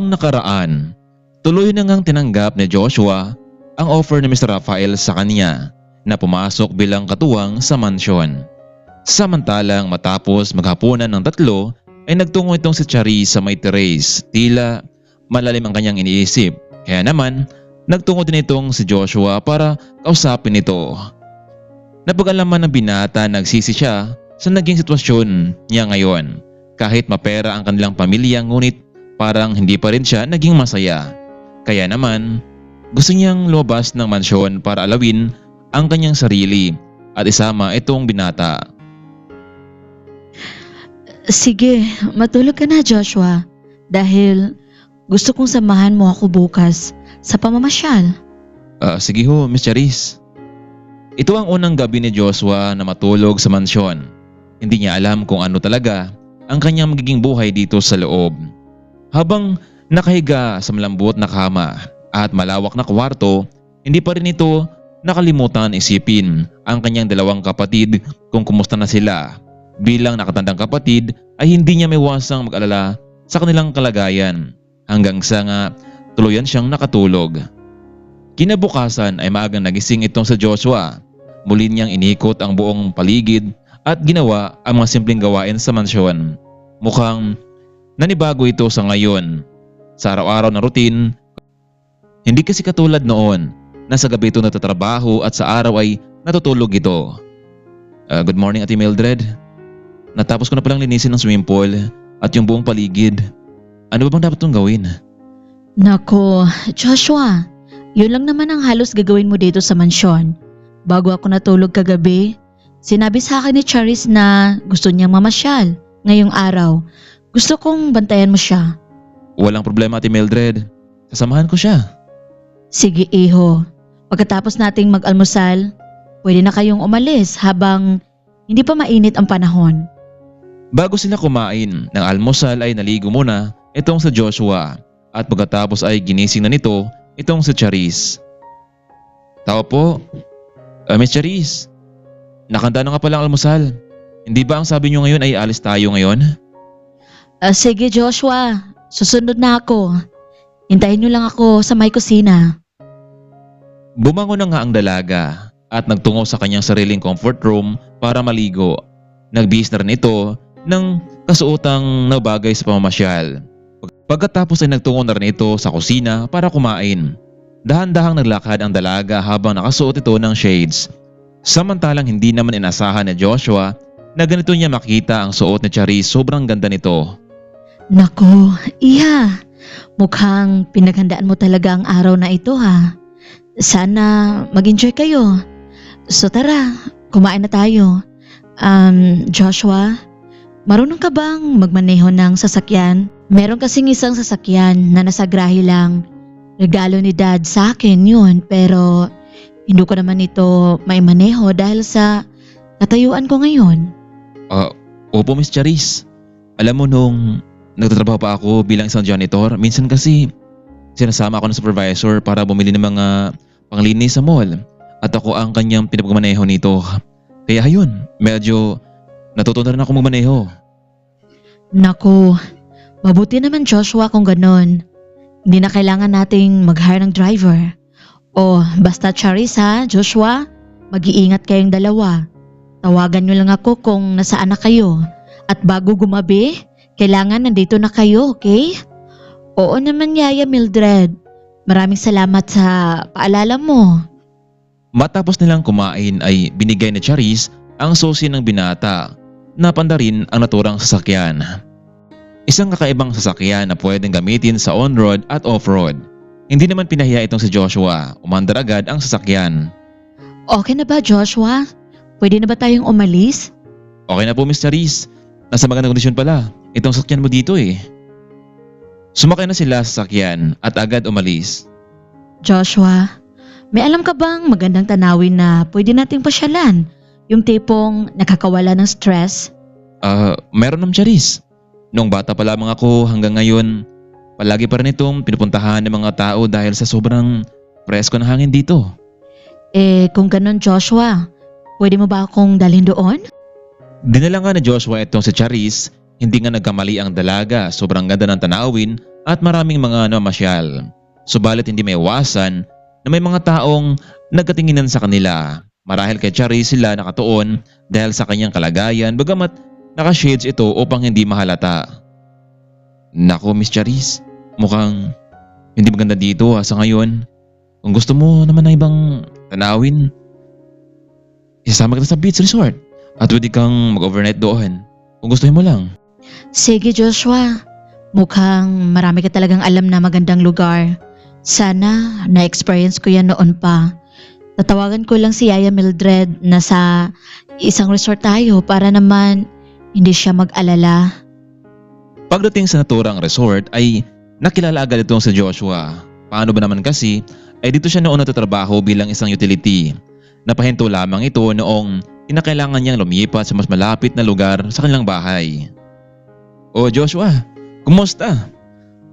Habang nakaraan, tuloy na ngang tinanggap ni Joshua ang offer ni Mr. Rafael sa kanya na pumasok bilang katuwang sa mansyon. Samantalang matapos maghapunan ng tatlo ay nagtungo itong si Charis sa may terrace. Tila malalim ang kanyang iniisip, kaya naman nagtungo din itong si Joshua para kausapin ito. Napag-alaman ng binata nagsisi siya sa naging sitwasyon niya ngayon. Kahit mapera ang kanilang pamilya, ngunit parang hindi pa rin siya naging masaya. Kaya naman gusto niyang lumabas ng mansyon para alawin ang kanyang sarili at isama itong binata. Sige, matulog ka na Joshua dahil gusto kong samahan mo ako bukas sa pamamasyal. Sige ho, Miss Charis. Ito ang unang gabi ni Joshua na matulog sa mansyon. Hindi niya alam kung ano talaga ang kanyang magiging buhay dito sa loob. Habang nakahiga sa malambot na kama at malawak na kwarto, hindi pa rin ito nakalimutan isipin ang kanyang dalawang kapatid kung kumusta na sila. Bilang nakatandang kapatid ay hindi niya maiwasang mag-alala sa kanilang kalagayan hanggang sa nga tuluyan siyang nakatulog. Kinabukasan ay maagang nagising itong sa Joshua. Muli niyang inikot ang buong paligid at ginawa ang mga simpleng gawain sa mansyon. Mukhang nanibago ito sa ngayon. Sa araw-araw na routine, hindi kasi katulad noon na sa gabi ito natatrabaho at sa araw ay natutulog ito. Good morning, Ate Mildred. Natapos ko na palang linisin ng swimming pool at yung buong paligid. Ano ba bang dapat itong gawin? Nako, Joshua, yun lang naman ang halos gagawin mo dito sa mansyon. Bago ako natulog kagabi, sinabi sa akin ni Charis na gusto niyang mamasyal ngayong araw. Gusto kong bantayan mo siya. Walang problema, Ate Mildred. Sasamahan ko siya. Sige, iho. Pagkatapos nating mag-almusal, pwede na kayong umalis habang hindi pa mainit ang panahon. Bago sila kumain ng almusal ay naligo muna itong sa Joshua at pagkatapos ay ginising na nito itong si Charis. Tao po. Miss Charis, nakanda na nga palang almusal. Hindi ba ang sabi niyo ngayon ay alis tayo ngayon? Sige Joshua, susunod na ako. Hintayin niyo lang ako sa may kusina. Bumangon na nga ang dalaga at nagtungo sa kanyang sariling comfort room para maligo. Nagbihis na rin ito ng kasuotang nabagay sa pamamasyal. Pagkatapos ay nagtungo na rin ito sa kusina para kumain. Dahan-dahang naglakad ang dalaga habang nakasuot ito ng shades. Samantalang hindi naman inasahan ni Joshua na ganito niya makita ang suot ni Charis. Sobrang ganda nito. Nako, iya. Mukhang pinaghandaan mo talaga ang araw na ito ha. Sana mag-enjoy kayo. So tara, kumain na tayo. Joshua, marunong ka bang magmaneho ng sasakyan? Meron kasing isang sasakyan na nasa grahe lang. Regalo ni Dad sa akin yun, pero hindi ko naman ito may maneho dahil sa katayuan ko ngayon. Opo, Miss Charis. Alam mo nung nagtatrabaho pa ako bilang isang janitor, minsan kasi sinasama ako ng supervisor para bumili ng mga panglinis sa mall at ako ang kanyang pinapagmaneho nito. Kaya yun, medyo natuto na rin ako magmaneho. Naku, mabuti naman Joshua kung ganon. Hindi na kailangan nating mag-hire ng driver. O basta Charis ha, Joshua, mag-iingat kayong dalawa. Tawagan nyo lang ako kung nasaan na kayo. At bago gumabi, kailangan nandito na kayo, okay? Oo naman Yaya Mildred. Maraming salamat sa paalala mo. Matapos nilang kumain ay binigay ni Charis ang susi ng binata na pandarin ang naturang sasakyan. Isang kakaibang sasakyan na pwedeng gamitin sa on-road at off-road. Hindi naman pinahiya itong si Joshua. Umandar agad ang sasakyan. Okay na ba Joshua? Pwede na ba tayong umalis? Okay na po Miss Charis. Nasa magandang kondisyon pala. Itong sasakyan mo dito eh. Sumakay na sila sa sasakyan at agad umalis. Joshua, may alam ka bang magandang tanawin na pwede nating pasyalan? Yung tipong nakakawala ng stress? Meron ng Charis. Noong bata pa lamang ako hanggang ngayon, palagi pa rin itong pinupuntahan ng mga tao dahil sa sobrang presko ng hangin dito. Kung ganon Joshua, pwede mo ba akong dalhin doon? Dinala nga ni Joshua itong si Charis. Hindi nga nagkamali ang dalaga. Sobrang ganda ng tanawin at maraming mga namamasyal. Subalit hindi may iwasan na may mga taong nagkatinginan sa kanila. Marahil kay Charis sila nakatuon dahil sa kanyang kalagayan bagamat naka-shades ito upang hindi mahalata. Nako Miss Charis, mukhang hindi maganda dito sa ngayon. Kung gusto mo naman na ibang tanawin, isasama kita sa beach resort at pwede kang mag-overnight doon kung gustuhin mo lang. Sige Joshua, mukhang marami ka talagang alam na magandang lugar. Sana na-experience ko yan noon pa. Tatawagan ko lang si Yaya Mildred na sa isang resort tayo para naman hindi siya mag-alala. Pagdating sa naturang resort ay nakilala agad itong si Joshua. Paano ba naman kasi ay dito siya noon natatrabaho bilang isang utility. Napahinto lamang ito noong kinakailangan niyang lumipat sa mas malapit na lugar sa kanilang bahay. O Joshua, kumusta?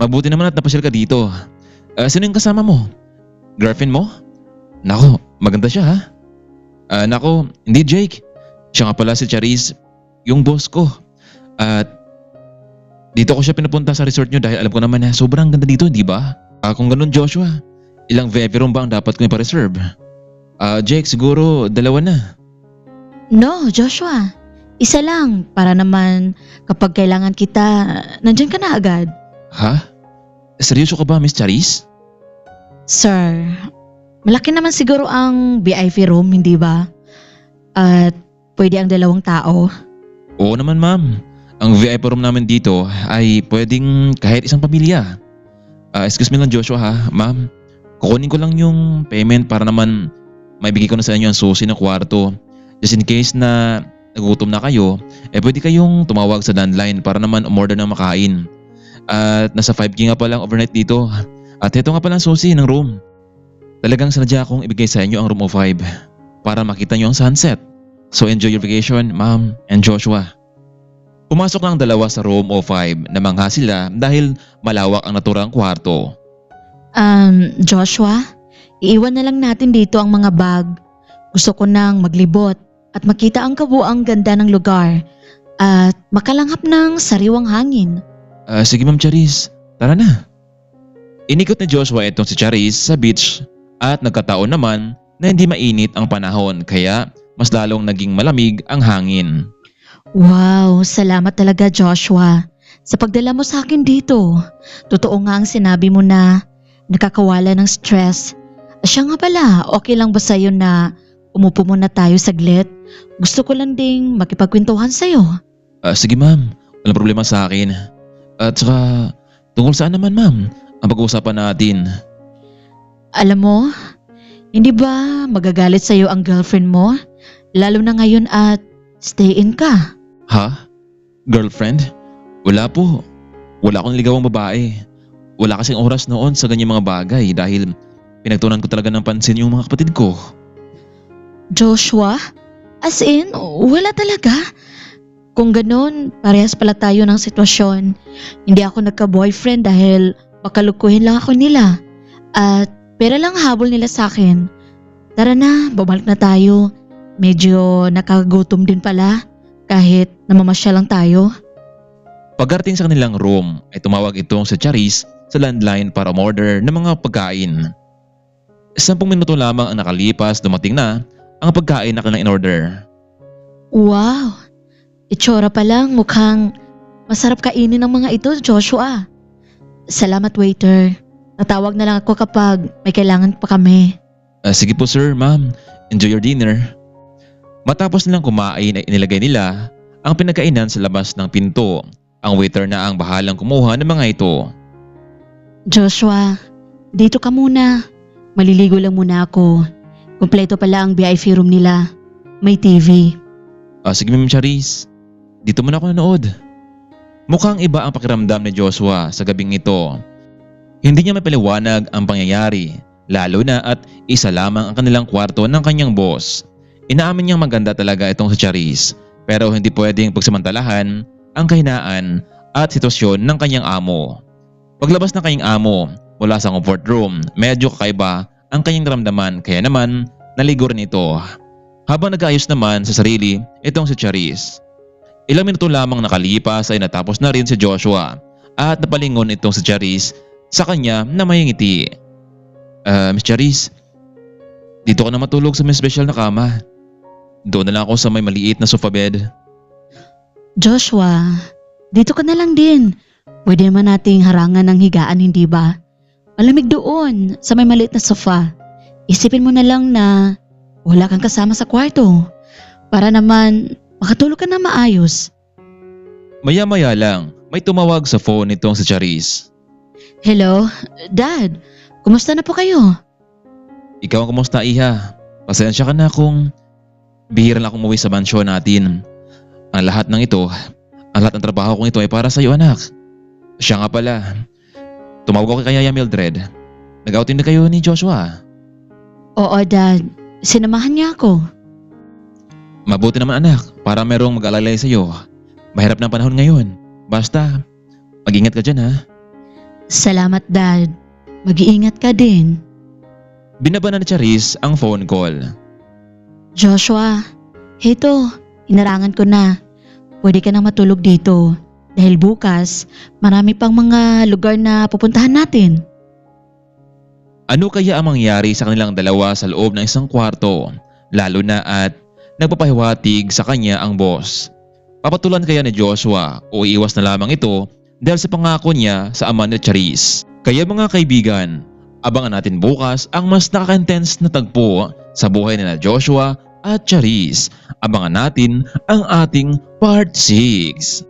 Mabuti naman at napasyal ka dito. Sino yung kasama mo? Girlfriend mo? Nako, maganda siya ha? Nako, hindi Jake. Siya nga pala si Charis, yung boss ko. At dito ko siya pinapunta sa resort nyo dahil alam ko naman na sobrang ganda dito, di ba? Kung ganun Joshua, ilang VIP room ba ang dapat kong ipa-reserve? Jake, siguro 2 na. No, Joshua. Isa lang para naman kapag kailangan kita, nandyan ka na agad. Ha? Seryoso ka ba, Miss Charis? Sir, malaki naman siguro ang VIP room, hindi ba? At pwede ang 2 tao. Oo naman ma'am. Ang VIP room namin dito ay pwedeng kahit isang pamilya. Excuse me lang Joshua ha, ma'am. Kukunin ko lang yung payment para naman maibigay ko na sa inyo ang susi ng kwarto. Just in case na nagugutom na kayo, pwede kayong tumawag sa landline para naman umorder ng makain. At nasa 5K nga palang overnight dito. At ito nga palang susi ng room. Talagang sanadya akong ibigay sa inyo ang room 05 para makita nyo ang sunset. So enjoy your vacation, ma'am and Joshua. Pumasok lang 2 sa room 05. Namangha sila dahil malawak ang naturang kwarto. Joshua, iiwan na lang natin dito ang mga bag. Gusto ko nang maglibot at makita ang kabuang ganda ng lugar at makalanghap ng sariwang hangin. Sige ma'am Charis, tara na. Inikot ni Joshua itong si Charis sa beach at nagkataon naman na hindi mainit ang panahon kaya mas lalong naging malamig ang hangin. Wow, salamat talaga Joshua sa pagdala mo sa akin dito. Totoo nga ang sinabi mo na nakakawala ng stress. Siya nga pala, okay lang ba sa'yo na umupo muna tayo saglit? Gusto ko lang ding makipagkwentuhan sa'yo. Sige ma'am, walang problema sa akin. At saka tungkol saan naman ma'am ang pag-uusapan natin? Alam mo, hindi ba magagalit sa'yo ang girlfriend mo? Lalo na ngayon at stay-in ka. Ha? Girlfriend? Wala po. Wala akong ligawang babae. Wala kasing oras noon sa ganyang mga bagay dahil pinagtuunan ko talaga ng pansin yung mga kapatid ko. Joshua? As in, wala talaga? Kung ganun, parehas pala tayo ng sitwasyon. Hindi ako nagka-boyfriend dahil pakalukuhin lang ako nila. At pera lang habol nila sa akin. Tara na, bumalik na tayo. Medyo nakagutom din pala kahit namamasya lang tayo. Pagkarating sa kanilang room ay tumawag itong si Charis sa landline para umorder ng mga pagkain. 10 minuto lamang ang nakalipas, dumating na ang pagkain na kanilang in-order. Wow! Itsura pa lang mukhang masarap kainin ng mga ito, Joshua. Salamat waiter. Tatawag na lang ako kapag may kailangan pa kami. Sige po sir, ma'am. Enjoy your dinner. Matapos nilang kumain ay inilagay nila ang pinagkainan sa labas ng pinto. Ang waiter na ang bahalang kumuha ng mga ito. Joshua, dito ka muna. Maliligo lang muna ako. Kompleto pala ang VIP room nila. May TV. Sige ma'am Charis. Dito muna ako nanood. Mukhang iba ang pakiramdam ni Joshua sa gabing ito. Hindi niya mapaliwanag ang pangyayari, lalo na at isa lamang ang kanilang kwarto ng kanyang boss. Inaamin niyang maganda talaga itong si Charis, pero hindi pwedeng pagsamantalahan ang kahinaan at sitwasyon ng kanyang amo. Paglabas ng kanyang amo mula sa comfort room, medyo kakaiba ang kanyang ramdaman kaya naman naligo rin ito. Habang nag-ayos naman sa sarili itong si Charis. Ilang minuto lamang nakalipas ay natapos na rin si Joshua at napalingon itong si Charis sa kanya na may ngiti. Miss Charis, dito ka na matulog sa may special na kama. Doon na lang ako sa may maliit na sofa bed. Joshua, dito ka na lang din. Pwede naman nating harangan ng higaan, hindi ba? Malamig doon sa may maliit na sofa. Isipin mo na lang na wala kang kasama sa kwarto para naman makatulog ka na maayos. Maya-maya lang, may tumawag sa phone nitong si Charis. Hello, Dad. Kumusta na po kayo? Ikaw ang kumusta, Iha? Pasensya ka na kung bihira lang akong umuwi sa mansyon natin. Ang lahat ng trabaho kong ito ay para sa iyo, anak. Siya nga pala, tumawag ako kay Yaya Mildred. Nag-outing na kayo ni Joshua. Oo, Dad. Sinamahan niya ako. Mabuti naman, anak, para merong mag-alalay sa iyo. Mahirap na panahon ngayon. Basta, mag-ingat ka dyan, ha? Salamat, Dad. Mag-iingat ka din. Binaba na ni Charis ang phone call. Joshua, heto, inarangan ko na. Pwede ka nang matulog dito. Dahil bukas, marami pang mga lugar na pupuntahan natin. Ano kaya ang mangyari sa kanilang dalawa sa loob ng isang kwarto, lalo na at nagpapahiwatig sa kanya ang boss? Papatulan kaya ni Joshua o iiwas na lamang ito dahil sa pangako niya sa ama ni Charis? Kaya mga kaibigan, abangan natin bukas ang mas nakaka-intense na tagpo sa buhay nila Joshua at Charis. Abangan natin ang ating part 6.